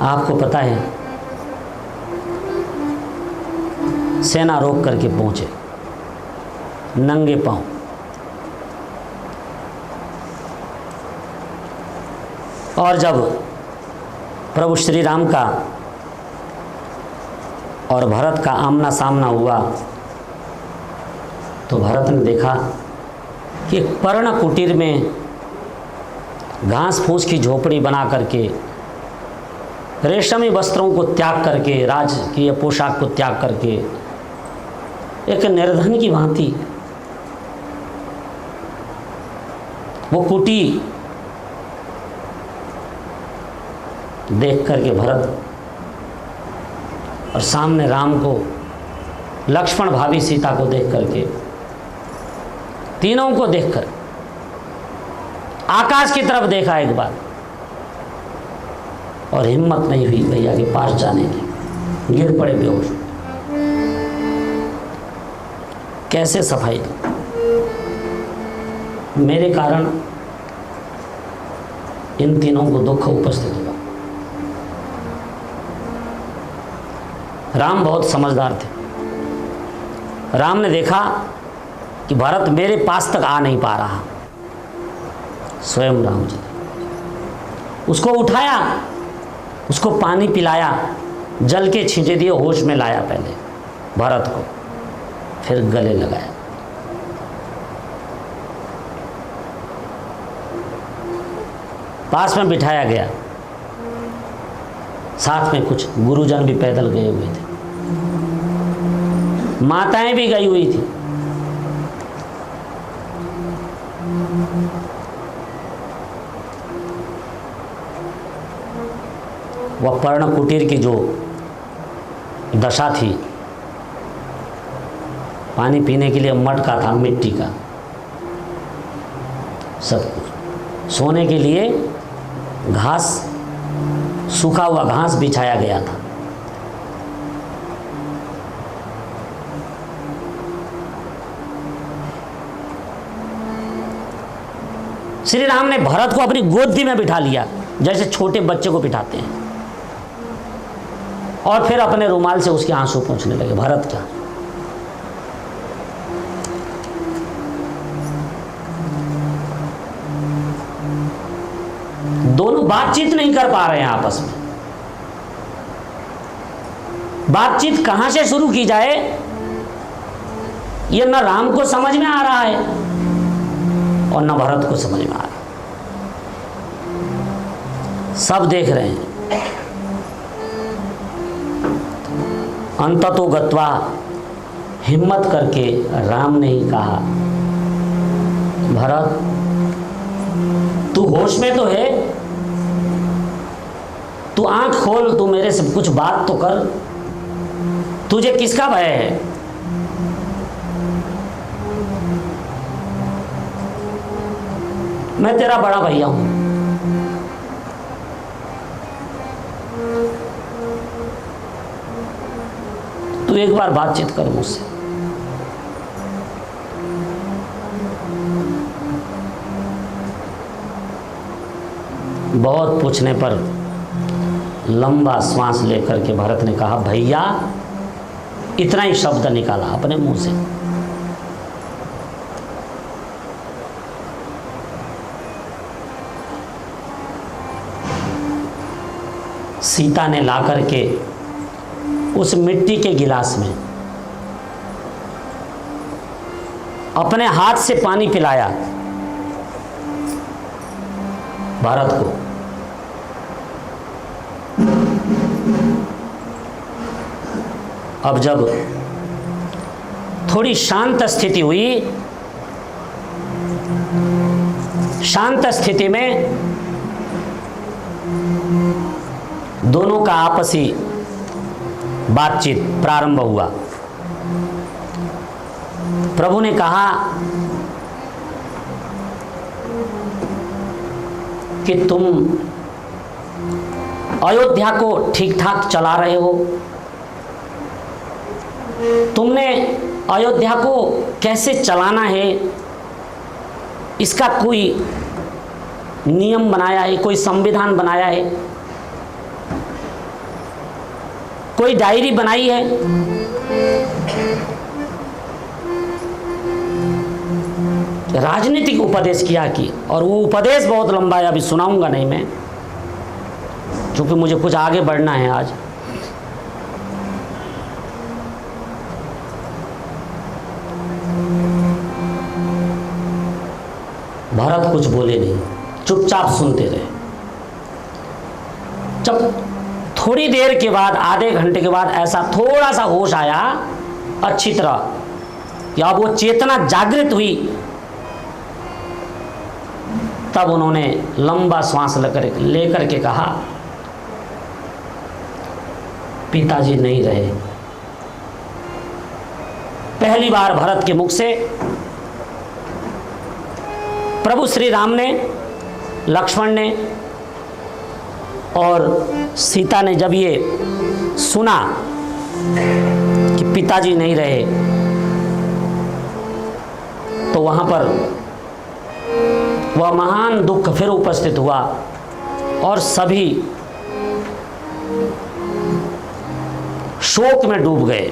आपको पता है, सेना रोक करके पहुंचे नंगे पांव। और जब प्रभु श्री राम का और भरत का आमना सामना हुआ तो भरत ने देखा कि एक पर्ण कुटीर में घास फूस की झोपड़ी बना करके, रेशमी वस्त्रों को त्याग करके, राजकीय पोशाक को त्याग करके, एक निर्धन की भांति वो कुटी देख करके भरत और सामने राम को, लक्ष्मण भाभी सीता को देख करके, तीनों को देखकर आकाश की तरफ देखा एक बार और हिम्मत नहीं हुई भैया के पास जाने की, गिर पड़े बेहोश। कैसे सफाई दूं? मेरे कारण इन तीनों को दुख उपस्थित हुआ। राम बहुत समझदार थे। राम ने देखा कि भरत मेरे पास तक आ नहीं पा रहा, स्वयं राम जी उसको उठाया, उसको पानी पिलाया, जल के छींटे दिए, होश में लाया पहले भरत को, फिर गले लगाया। पास में बिठाया गया, साथ में कुछ गुरुजन भी पैदल गए हुए थे, माताएं भी गई हुई थी। वह पर्ण कुटीर की जो दशा थी, पानी पीने के लिए मटका था मिट्टी का, सब कुछ, सोने के लिए घास, सूखा हुआ घास बिछाया गया था। श्री राम ने भरत को अपनी गोदी में बिठा लिया, जैसे छोटे बच्चे को बिठाते हैं, और फिर अपने रुमाल से उसके आंसू पोंछने लगे। भरत क्या, दोनों बातचीत नहीं कर पा रहे हैं आपस में। बातचीत कहां से शुरू की जाए, यह न राम को समझ में आ रहा है और न भरत को समझ में आ रहा। सब देख रहे हैं। अंततो गत्वा हिम्मत करके राम ने ही कहा, भरत तू होश में तो है, तू आंख खोल, तू मेरे से कुछ बात तो कर, तुझे किसका भय है? मैं तेरा बड़ा भैया हूं, तू एक बार बातचीत कर मुझसे। बहुत पूछने पर लंबा श्वास लेकर के भरत ने कहा, भैया, इतना ही शब्द निकाला अपने मुंह से। सीता ने ला करके उस मिट्टी के गिलास में अपने हाथ से पानी पिलाया भरत को। अब जब थोड़ी शांत स्थिति हुई, शांत स्थिति में दोनों का आपसी बातचीत प्रारंभ हुआ। प्रभु ने कहा कि तुम अयोध्या को ठीक ठाक चला रहे हो, तुमने अयोध्या को कैसे चलाना है इसका कोई नियम बनाया है, कोई संविधान बनाया है? कोई डायरी बनाई है, राजनीतिक उपदेश किया कि, और वो उपदेश बहुत लंबा है, अभी सुनाऊंगा नहीं मैं, क्योंकि मुझे कुछ आगे बढ़ना है आज। भरत कुछ बोले नहीं, चुपचाप सुनते रहे। जब थोड़ी देर के बाद, आधे घंटे के बाद ऐसा थोड़ा सा होश आया अच्छी तरह, या वो चेतना जागृत हुई, तब उन्होंने लंबा श्वास लेकर के कहा, पिताजी नहीं रहे। पहली बार भरत के मुख से प्रभु श्री राम ने, लक्ष्मण ने और सीता ने जब ये सुना कि पिताजी नहीं रहे, तो वहां पर वह महान दुख फिर उपस्थित हुआ और सभी शोक में डूब गए।